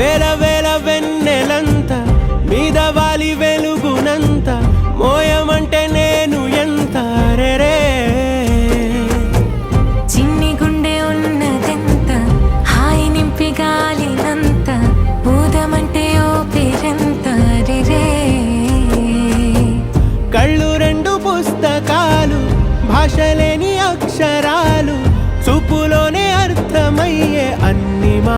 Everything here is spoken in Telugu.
వేల వేల వెన్నెలంత మీద వాలి వెలుగునంత మోయమంటే నేను ఎంత రే చిన్ని గుండె ఉన్నదెంత హాయి నింపి గాలినంత